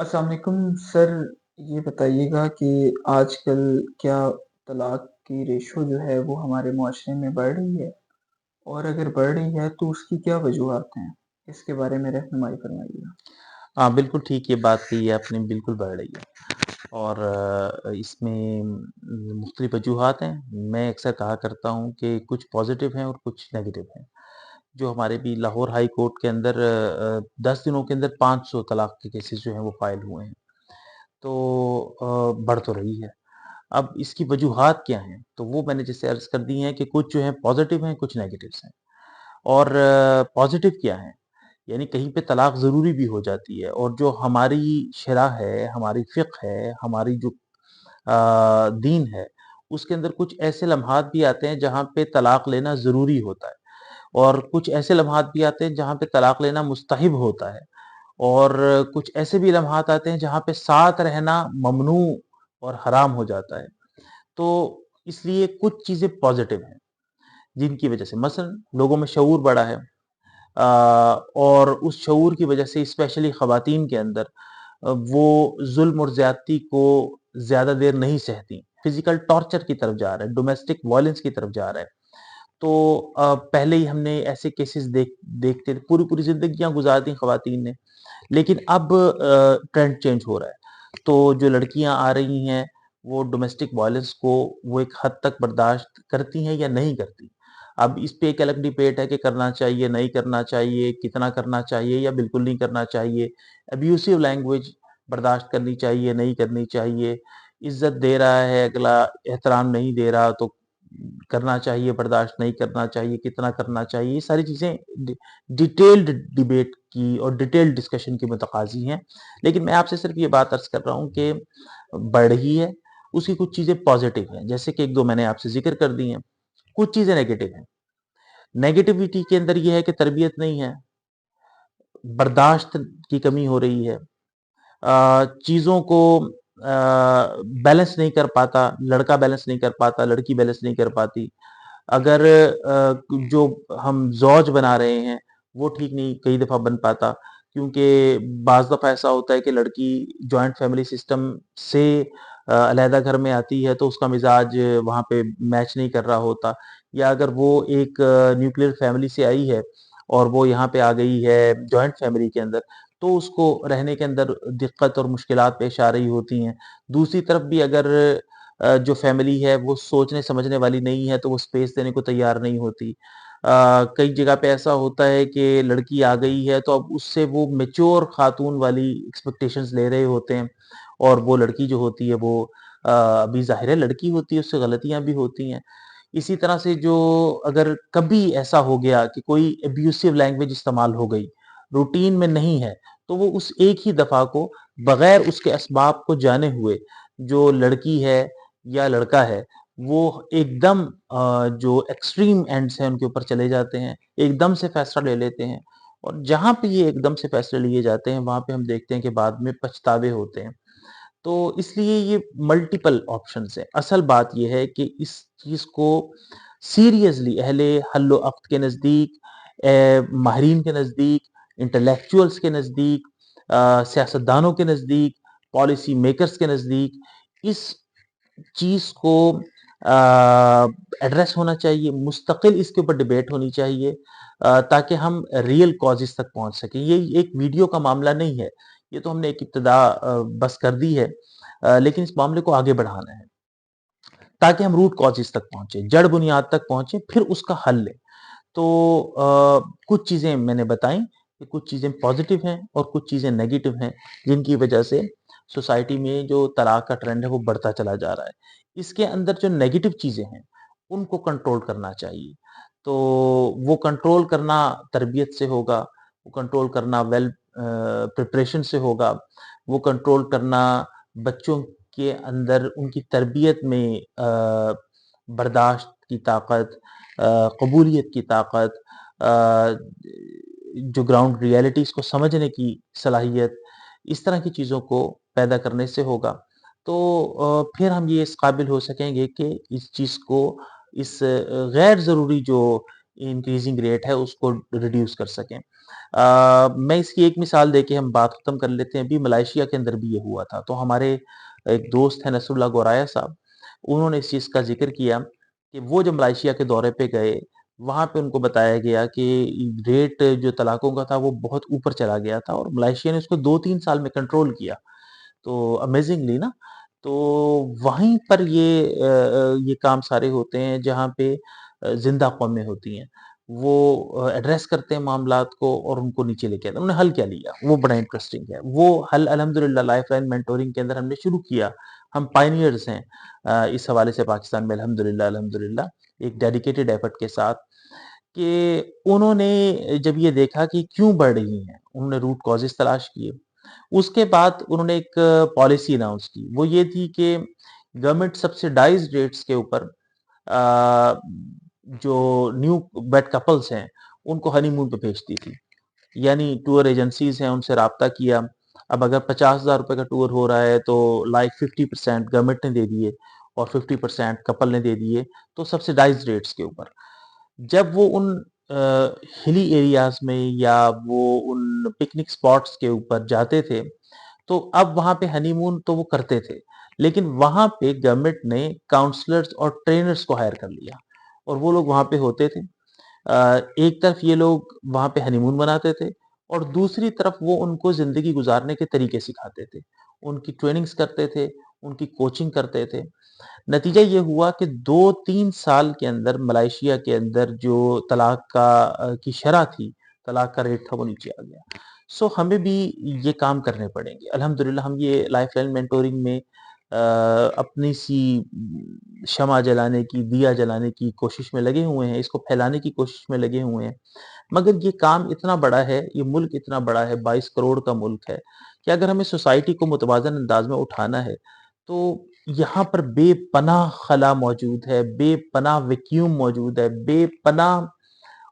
अस्सलाम वालेकुम सर। ये बताइए गा कि आजकल क्या तलाक की रेशो जो है वो हमारे मुआशरे में बढ़ रही है? और अगर बढ़ रही है तो उसकी क्या वजूहात हैं? इसके बारे में रहनुमाई फरमाइएगा। हाँ, बिल्कुल ठीक ये बात कही है आपने, बिल्कुल बढ़ रही है और इसमें मुख्तलिफ़ वजूहात हैं। मैं अक्सर कहा करता हूँ कि कुछ पॉज़िटिव हैं और कुछ नेगेटिव हैं। जो हमारे भी लाहौर हाई कोर्ट के अंदर 10 दिनों के अंदर 500 तलाक के केसेस जो हैं वो फ़ाइल हुए हैं। तो बढ़ तो रही है। अब इसकी वजूहात क्या हैं? तो वो मैंने जैसे अर्ज़ कर दी हैं कि कुछ जो हैं पॉज़िटिव हैं, कुछ नेगेटिव्स हैं। और पॉज़िटिव क्या हैं? यानी कहीं पे तलाक ज़रूरी भी हो जाती है और जो हमारी शरअ है, हमारी फ़िक़्ह है, हमारी जो दीन है, उसके अंदर कुछ ऐसे लम्हात भी आते हैं जहाँ पे तलाक लेना ज़रूरी होता है और कुछ ऐसे लम्हात भी आते हैं जहाँ पे तलाक लेना मुस्तहब होता है और कुछ ऐसे भी लम्हात आते हैं जहाँ पे साथ रहना ममनू और हराम हो जाता है। तो इसलिए कुछ चीज़ें पॉज़िटिव हैं, जिनकी वजह से मसलन लोगों में शऊर बढ़ा है। और उस शऊर की वजह से स्पेशली ख़वातीन के अंदर वो ज़ुल्म और ज़्यादती को ज़्यादा देर नहीं सहती। फ़िज़िकल टॉर्चर की तरफ जा रहा है, डोमेस्टिक वायलेंस की तरफ जा रहा है। तो पहले ही हमने ऐसे केसेस देखते थे, पूरी-पूरी ज़िंदगियाँ गुज़ार दी ख़वातीन ने। लेकिन अब ट्रेंड चेंज हो रहा है। तो जो लड़कियाँ आ रही हैं, वो डोमेस्टिक वायलेंस को वो एक हद तक बर्दाश्त करती हैं या नहीं करती। अब इस पे एक अलग डिबेट है कि करना चाहिए, नहीं करना चाहिए, कितना करना चाहिए या बिल्कुल नहीं करना चाहिए। अब्यूसिव लैंग्वेज बर्दाश्त करनी चाहिए, नहीं करनी चाहिए। इज़्ज़त दे रहा है अगला, एहतराम नहीं दे रहा तो करना चाहिए, बर्दाश्त नहीं करना चाहिए, कितना करना चाहिए। ये सारी चीज़ें डिटेल्ड डिबेट की और डिटेल्ड डिस्कशन की मुतकाज़ी हैं। लेकिन मैं आपसे सिर्फ़ ये बात अर्ज़ कर रहा हूँ कि बढ़ रही है, उसकी कुछ चीज़ें पॉज़िटिव हैं, जैसे कि 1-2 मैंने आपसे ज़िक्र कर दी हैं। कुछ चीज़ें नेगेटिव हैं। नेगेटिविटी के अंदर ये है कि तरबियत नहीं है, बर्दाश्त की कमी हो रही है। चीज़ों को बैलेंस नहीं कर पाता, लड़का बैलेंस नहीं कर पाता, लड़की बैलेंस नहीं कर पाती। अगर जो हम ज़ौज बना रहे हैं, वो ठीक नहीं कई दफ़ा बन पाता क्योंकि बाज़ दफ़ा ऐसा होता है कि लड़की जॉइंट फैमिली सिस्टम से अलहदा घर में आती है, तो उसका मिज़ाज वहाँ पे मैच नहीं कर रहा होता या अगर वो एक न्यूक्लियर फैमिली से आई है और वो यहाँ पे आ गई है जॉइंट फैमिली के अंदर, तो उसको रहने के अंदर दिक्कत और मुश्किलात पेश आ रही होती हैं। दूसरी तरफ भी अगर जो फैमिली है वो सोचने समझने वाली नहीं है, तो वो स्पेस देने को तैयार नहीं होती। कई जगह पे ऐसा होता है कि लड़की आ गई है तो अब उससे वो मैच्योर खातून वाली एक्सपेक्टेशंस ले रहे होते हैं और वो लड़की जो होती है वो अभी ज़ाहिर है लड़की होती है, उससे गलतियाँ भी होती हैं। इसी तरह से जो अगर कभी ऐसा हो गया कि कोई अब्यूसिव लैंग्वेज इस्तेमाल हो गई, रूटीन में नहीं है, तो वो उस एक ही दफ़ा को बगैर उसके असबाब को जाने हुए जो लड़की है या लड़का है, वो एकदम जो एक्सट्रीम एंड्स हैं उनके ऊपर चले जाते हैं, एकदम से फैसला ले लेते हैं और जहाँ पे ये एकदम से फैसले लिए जाते हैं, वहाँ पे हम देखते हैं कि बाद में पछतावे होते हैं। तो इसलिए ये मल्टीपल ऑप्शंस हैं। असल बात ये है कि इस चीज़ को सीरियसली अहले हल व अक़्द के नज़दीक, माहिरीन के नज़दीक, इंटेलेक्चुअल्स के नज़दीक, सियासतदानों के नज़दीक, पॉलिसी मेकर्स के नज़दीक इस चीज़ को एड्रेस होना चाहिए, मुस्तकिल इसके ऊपर डिबेट होनी चाहिए ताकि हम रियल कॉज़ेज़ तक पहुँच सकें। ये एक वीडियो का मामला नहीं है, ये तो हमने एक इब्तिदा बस कर दी है लेकिन इस मामले को आगे बढ़ाना है, ताकि हम रूट कॉज़ेज़ तक पहुँचे, जड़ बुनियाद तक पहुँचे, फिर उसका हल लें। तो कुछ चीज़ें मैंने बताई कि कुछ चीज़ें पॉज़िटिव हैं और कुछ चीज़ें नेगेटिव हैं, जिनकी वजह से सोसाइटी में जो तलाक का ट्रेंड है वो बढ़ता चला जा रहा है। इसके अंदर जो नेगेटिव चीज़ें हैं, उनको कंट्रोल करना चाहिए। तो वो कंट्रोल करना तरबियत से होगा, वो कंट्रोल करना प्रिपरेशन से होगा, वो कंट्रोल करना बच्चों के अंदर उनकी तरबियत में बर्दाश्त की ताकत, कबूलियत की ताकत, जो ग्राउंड रियलिटीज़ को समझने की सलाहियत, इस तरह की चीज़ों को पैदा करने से होगा। तो फिर हम ये इस काबिल हो सकेंगे कि इस चीज़ को, इस गैर ज़रूरी जो انکریزنگ ریٹ ہے اس کو ریڈیوس کر سکیں۔ میں اس کی ایک مثال دے کے ہم بات ختم کر لیتے ہیں۔ ابھی ملائیشیا کے اندر بھی یہ ہوا تھا، تو ہمارے ایک دوست ہیں نصر اللہ گورایا صاحب، انہوں نے اس چیز کا ذکر کیا کہ وہ جب ملائیشیا کے دورے پہ گئے، وہاں پہ ان کو بتایا گیا کہ ریٹ جو طلاقوں کا تھا وہ بہت اوپر چلا گیا تھا، اور ملائیشیا نے اس کو 2-3 سال میں کنٹرول کیا، تو امیزنگلی نا، تو وہیں پر یہ کام سارے ہوتے ہیں جہاں پہ زندہ قومیں ہوتی ہیں، وہ ایڈریس کرتے ہیں معاملات کو اور ان کو نیچے لے کے آتے ہیں۔ انہوں نے حل کیا لیا، وہ بڑا انٹرسٹنگ ہے۔ وہ حل الحمدللہ لائف لائن مینٹورنگ کے اندر ہم نے شروع کیا، ہم پائنیئرز ہیں اس حوالے سے پاکستان میں، الحمدللہ ایک ڈیڈیکیٹڈ ایفرٹ کے ساتھ، کہ انہوں نے جب یہ دیکھا کہ کیوں بڑھ رہی ہیں، انہوں نے روٹ کازز تلاش کیے۔ اس کے بعد انہوں نے ایک پالیسی اناؤنس کی، وہ یہ تھی کہ گورنمنٹ سبسیڈائز ریٹس کے اوپر جو نیو بیڈ کپلز ہیں ان کو ہنی مون پہ بھیجتی تھی، یعنی ٹور ایجنسیز ہیں ان سے رابطہ کیا۔ اب اگر 50,000 روپے کا ٹور ہو رہا ہے تو لائک 50% گورنمنٹ نے دے دیے اور 50% کپل نے دے دیے، تو سبسیڈائز ریٹس کے اوپر جب وہ ان ہلی ایریاز میں یا وہ ان پکنک سپاٹس کے اوپر جاتے تھے، تو اب وہاں پہ ہنی مون تو وہ کرتے تھے، لیکن وہاں پہ گورنمنٹ نے کاؤنسلرز اور ٹرینرز کو ہائر کر لیا، اور وہ لوگ وہاں پہ ہوتے تھے۔ ایک طرف یہ لوگ وہاں پہ ہنی مون مناتے تھے، اور دوسری طرف وہ ان کو زندگی گزارنے کے طریقے سکھاتے تھے، ان کی ٹریننگز کرتے تھے، ان کی کوچنگ کرتے تھے۔ نتیجہ یہ ہوا کہ 2-3 سال کے اندر ملائیشیا کے اندر جو طلاق کی شرح تھی، طلاق کا ریٹ تھا، وہ نیچے آ گیا۔ سو ہمیں بھی یہ کام کرنے پڑیں گے۔ الحمدللہ ہم یہ لائف لائن مینٹورنگ میں اپنی سی شمع جلانے کی، دیا جلانے کی کوشش میں لگے ہوئے ہیں، اس کو پھیلانے کی کوشش میں لگے ہوئے ہیں، مگر یہ کام اتنا بڑا ہے، یہ ملک اتنا بڑا ہے، 22 کروڑ کا ملک ہے، کہ اگر ہمیں سوسائٹی کو متوازن انداز میں اٹھانا ہے تو یہاں پر بے پناہ خلا موجود ہے، بے پناہ ویکیوم موجود ہے، بے پناہ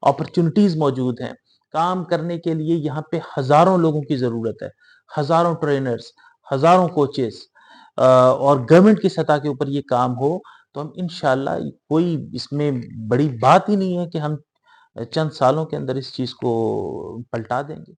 اپرچونٹیز موجود ہیں۔ کام کرنے کے لیے یہاں پہ ہزاروں لوگوں کی ضرورت ہے، ہزاروں ٹرینرز، ہزاروں کوچز، اور گورنمنٹ کی سطح کے اوپر یہ کام ہو تو ہم انشاءاللہ، کوئی اس میں بڑی بات ہی نہیں ہے کہ ہم چند سالوں کے اندر اس چیز کو پلٹا دیں گے۔